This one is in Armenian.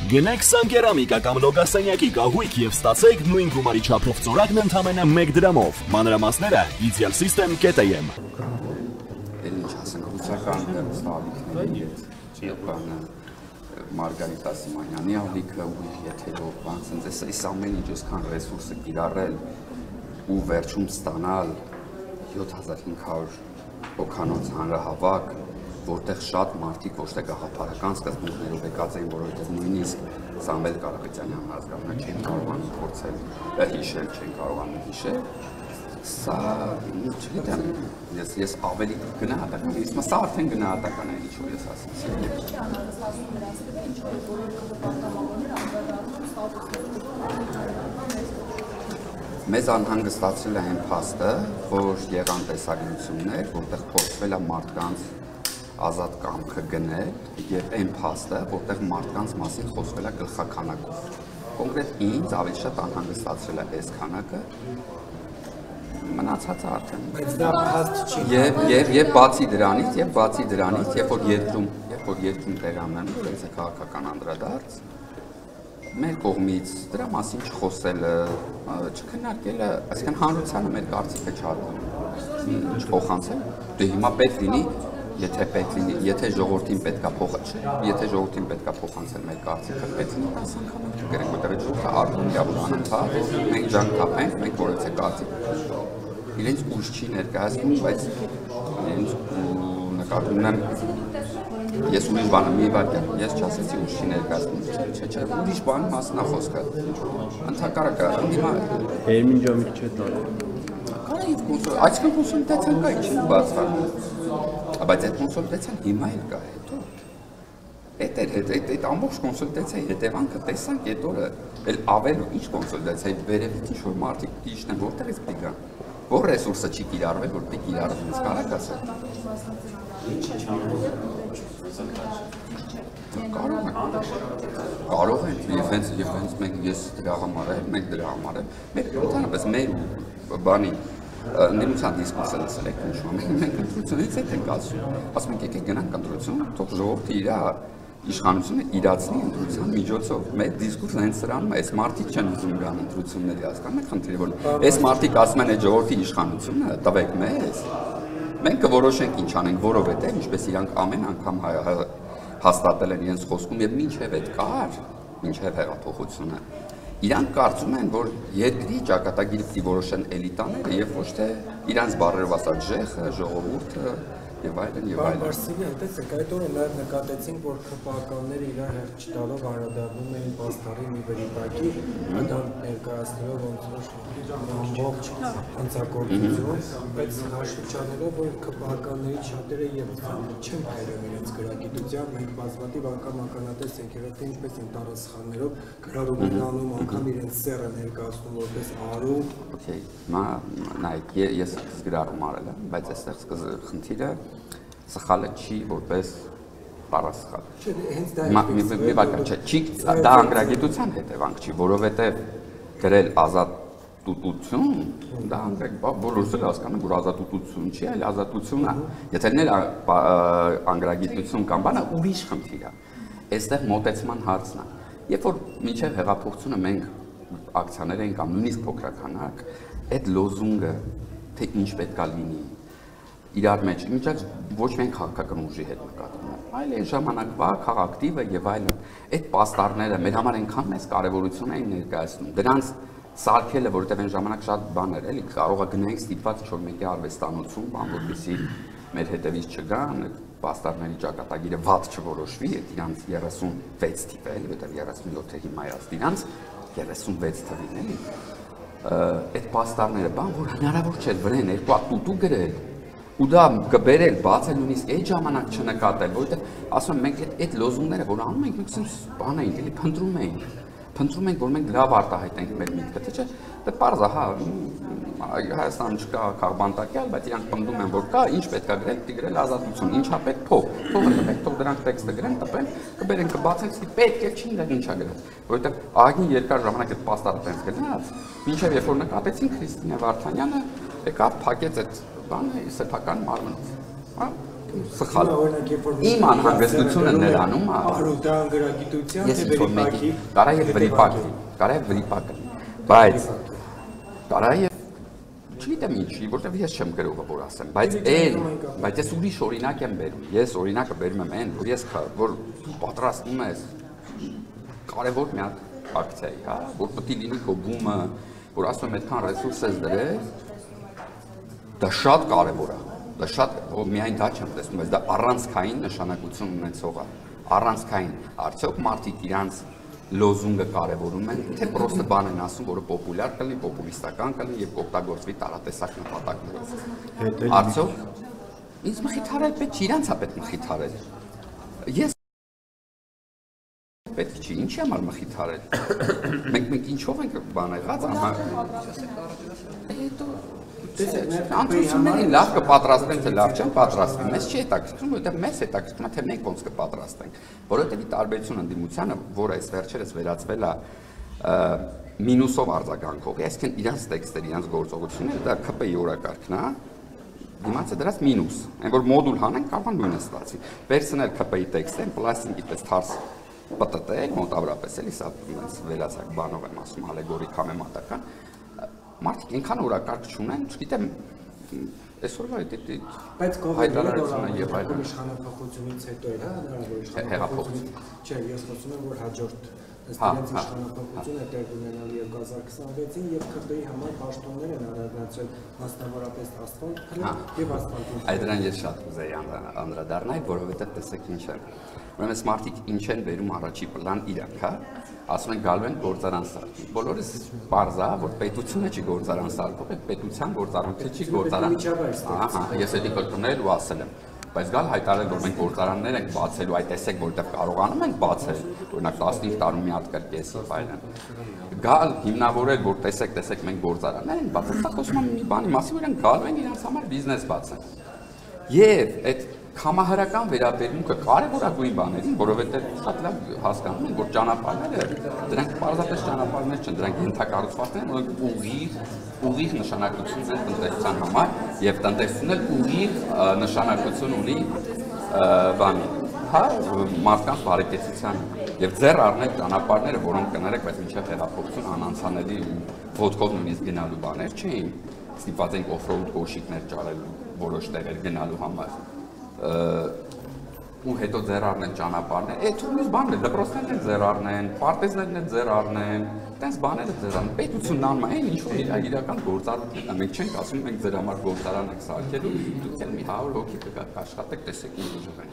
Գնեք Սանկերամիկա կամ Լոգասենյակի կահույք եւ ստացեք նույն գումարի չափով ծորակն ընդամենը 1 դրամով։ Մանրամասները idealsystem.am։ Ինչ ասենք, ռուսական ստալիքների հետ, Մարգարիտա Սիմանյանի ալիքը ու եթերով, բանց այս ամեն ինչ այսքան ռեսուրսը կիրառել ու վերջում ստանալ 7500 հոգանոց հանրահավաք, որտեղ շատ մարդիկ ոչ թե գաղափարական սկզբունքներով եկած էին, որովհետև նույնիսկ Սամվել Կարապետյանյանն ազգանունը չեն կարողանում փորձել հիշել, չեն կարողանում հիշել, սա չգիտեմ, ես ավելի գնահատական եմ, սա արդեն գնահատական է, ինչ որ ես ասացի։ Մեզ անհանգստացրել է այն փաստը, որ եղան տեսագրություններ, որտեղ փորձվել է մարդկանց ազատ կամքը գնել եւ այն փաստը, որտեղ մարդկանց մասին խոսվել է գլխաքանակով։ Կոնկրետ ինձ ավելի շատ անհանգստացրել է այս քանակը, մնացածը արդեն։ Բայց դա փաստ չի։ Եվ բացի դրանից, երբ որ երկրում տեղանում է այս քաղաքական անդրադարձ, մեր կողմից դրա մասին չխոսելը, չքննարկելը, այսինքն հանրությանը մեր կարծիքը չփոխանցել, չփոխանցել, դե հիմա պետք լինի, եթե ժողովրդին պետքա փոխանցել մեր կարծիքը, պետք լինի 10 անգամ չգրենք, որտեղ ժողովուրդը արգում է անընդհատ, մենք ջանք թափենք, մենք որևէ կարծիք իրենց ուժ չի ներկայացնում, բայց իրենց նկատում ունեմ ես ուրիշ բանը մի վարքյան, ես չասեցի ուժ չի ներկայացնում, չէ, ուրիշ բանի մասն է խոսքը, ընդհակառակը, հիմա Երմին ջամիկ չէ տալի։ Կարա և այսքան կոնսոլիդացիան կա, ինչ են բացվարում, բայց այդ կոնսոլիդացիան հիմա էլ կա հետո, այդ ամբողջ կոնսոլիդացիայի հետևանքը տեսանք այդ օրը, էլ ավել ինչ կոնսոլիդացիայի վերևից ինչ որ մարդիկ դիշն են, որտեղից պիտի գան, որ ռեսուրսը չի կիրառվել, որ պիտի կիրառվի, ինձ կարակ ասել։ Կարող ենք, և հենց մենք ես դրա համար եմ, մենք դրա համար եմ, մենք ընդհանրապես մեր բանի ներմության դիսկուրսը լսել եք նշում, մենք ընտրությունից հետ ենք ասում ենք եկեք գնանք ընտրություն, թող ժողովուրդը իր իշխանությունը իրացնի ընտրության միջոցով, մեր դիսկուրսը հենց սրանում է, այս մարդիկ չեն ուզում գան ընտրությունների, հասկանում եք խնդիրը, որ այս մարդիկ ասում են այդ ժողովրդի իշխանությունը տվեք մեզ, մենք կորոշենք ինչ անենք, որովհետև ինչպես իրանք ամեն անգամ հաստատել են իրենց խոսքում եւ մինչեւ այդ կար, մինչեւ հեղափոխությունը, իրանք կարծում են, որ երկրի ճակատագիրը պիտի որոշեն էլիտաները եւ ոչ թե իրանց բառերով ասած ժեխը, ժողովուրդը եւ այլն եւ այլն։ Բարսինյան, տեսեք, այդ օրը նաև նկատեցինք, որ ԿՊԱ-ականները իրար հերթ չտալով անդրադառնում էին պաստառի մի վրիպակի, դա ներկայացնելով ոնց որ ամբողջ հանցագործություն, բայց հաշվի չառնելով, որ ԿՊԱ-ականներից շատերը եւ չեն հայրում իրենց գրագիտությամբ, մենք բազմաթիվ անգամ ականատես ենք եղել, թե ինչպես են տարածքներով գրառում անում, անգամ իրենց սեռը ներկայացնում որպես արու։ Okay, նայեք, ես գրառում արել եմ, բայց այստեղ խնդիրը սխալը չի որպես պարասխալ։ Դա անգրագիտության հետևանք չի, որովհետև գրել ազատություն, դա բոլորս էլ հասկանում, որ ազատություն չի, այլ ազատություն է։ Եթե ներ անգրագիտություն կամ բանը, ուրիշ խնդիր է։ Այստեղ մոտեցման հարցն է։ Երբ որ մինչև հեղափոխությունը մենք ակցիաներ ենք կամ նույնիսկ փոքրականակ, այդ լոզունգը, թե ինչ պետք է լինի, իրար մեջ, միջած ոչ միայն քաղաքական ուժի հետ նկատվում է, այլ այն ժամանակվա քաղաքտիվը եւ այլն, այդ պաստառները մեր համար այնքան մեծ կարեւորություն էին ներկայացնում, դրանց սարքելը, որովհետեւ այն ժամանակ շատ բաներ էլի, կարող է գնային ստիպված ինչ-որ մեկի արվեստանոցում, բան, որպեսզի մեր հետևից չգան, պաստառների ճակատագիրը վատ չորոշվի, այդ իրանց 36 թիվ է, որովհետեւ 37-ը հիմա է աստ իրանց 36 թվին էլի, այդ պաստառները, բան, որ հնարավոր չէ վրան երկու տուտու գրել ու դա կբերել, բացել նույնիսկ այդ ժամանակ չնկատել, որովհետև ասում եմ մենք այդ լոզունգները, որ անում ենք, մենք sense բան էինք, էլի փնտրում ենք, որ մենք լավ արտահայտենք մեր միտքը, թե չէ, դա պարզ է, հա, Հայաստանում չկա քաղբանտակյալ, բայց իրանք պնդում են, որ կա, ինչ պետք է գրել, պիտի գրել ազատություն, ինչա պետք, փողը տպեք, թող դրանք տեքստը գրեն, տպեն, կբերեն, կբացենք, ստի պետք է չի, դա ինչա գրել, որովհետև ահագին երկար ժամանակ այդ պաստառը տենց գնաց, մինչև երբ որ նկատեցին Քրիստինե Վարդանյանը եկավ փակեց այդ բանը սեփական մարմնից, հա, սխալ։ Իմ անհանգստությունը նրանում է։ Արու դա անգրագիտության թե վերիպակի։ Կարա եւ վրիպակ։ Բայց կարա եւ չգիտեմ ինչի, որտեվ ես չեմ գրողը որ ասեմ, բայց ես ուրիշ օրինակ եմ բերում։ Ես օրինակը բերում եմ այն, որ ես որ պատրաստում ես կարևոր մի հատ ակցիայի, հա, որ պետք է լինի քո բումը, որ ասում եմ այդքան ռեսուրս ես դրել, դա շատ կարևոր է։ Դա շատ միայն դա չեմ տեսնում, բայց դա առանցքային նշանակություն ունեցող է։ Առանցքային արդյոք մարդիկ իրանց լոզունգը կարևորում են, թե պրոստը բան են ասում, որը պոպուլյար կլինի, պոպուլիստական կլինի եւ կօգտագործվի տարատեսակ նպատակներով։ Արդյոք ինձ մխիթարել պետք չի, իրանց է պետք մխիթարել։ Ես պետք չի, ինչի համար մխիթարել։ Մենք ինչով ենք բան եղած, Անցություններին լավ կպատրաստեն, թե լավ չեն պատրաստվում, մեզ չի հետաքրքրում, որովհետև մեզ հետաքրքրում է, թե մենք ոնց կպատրաստենք, որովհետև ի տարբերություն ընդդիմությանը, որը այս վերջերս վերածվել է մինուսով արձագանքող, այսինքն իրանց տեքստերը, իրանց գործողությունները, դա ՔՊ-ի օրակարգն է, դիմացը դրած մինուս, այն որ մոդուլ հանենք, կարող են նույնը ստացի, վերցնել ՔՊ-ի տեքստը, պլաստինկի պես թարս պտտել, մոտավորապես էլի, սա վերացակ բանով եմ ասում, ալեգորիկ համեմատական մարդիկ ինքան օրակարգ չունեն, չգիտեմ, այսօրվա բայց հայտարարությունը եւ այլն իշխանապահությունից հետո էր, հա, հնարավոր հեղափոխություն։ Չէ, ես խոսում եմ, որ հաջորդ ըստ իշխանապահությունը տեղ ունենալ 2026-ին եւ ՔՊ-ի համար պաշտոններ են արագացրել, մասնավորապես ասֆալտ եւ ասֆալտի։ Այդ դրան ես շատ կուզեի անդրադառնալ, որովհետեւ տեսեք ինչ է։ Ուրեմն մարդիկ ինչ են վերում առաջի պլան իրանք, հա, ասում են գալու են գործարան սարքի։ Բոլորս պարզ է, որ պետությունը չի գործարան սարքող, այդ պետության գործառույթը չի գործարան։ Ահա, ես էդի կրկնել ու ասել եմ։ Բայց գալ հայտարարել, որ մենք գործարաններ ենք բացելու, այդ տեսեք, որտեղ կարողանում ենք բացել, օրինակ 15 տարում մի հատ կրկես եւ այլն։ Գալ հիմնավորել, որ տեսեք մենք գործարաններ ենք բացել, սա խոսում եմ մի բանի մասին, որ իրենք գալու են իրենց համար բիզնես բացեն։ Եվ այդ Համահարական վերաբերմունքը կարևորագույն բաներին, որովհետև շատ լավ հասկանում են, որ ճանապարհները դրանք պարզապես ճանապարհներ չեն, դրանք ենթակառուցվածքներ են, որոնք ուղիղ նշանակություն ունեն տնտեսության համար եւ տնտեսությունն էլ ուղիղ նշանակություն ունի բանի, հա, մարդկանց բարեկեցության եւ ձեռ առնել ճանապարհները, որոնք կներեք, բայց մինչեւ հեղափոխություն անանցանելի ոտքով նույնիսկ գնալու բաներ չէին, ստիպված են օֆրոուդ կոշիկներ ճարելու որոշ տեղեր գնալու համար։ Ու հետո ձեռ առնեն ճանապարհներ, այդ ուրիշ բանն է, դպրոցներն են ձեռ առնեն, պարտեզներն են ձեռ առնեն, տենց բաները ձեռ առնեն, պետությունն անում է, այն ինչ որ իրական գործառույթ է, մենք չենք ասում, մենք ձեր համար գործարան եք սարքելու, դուք էլ մի 100 հոգի կգաք աշխատեք, տեսեք ինչ ուժեղ են։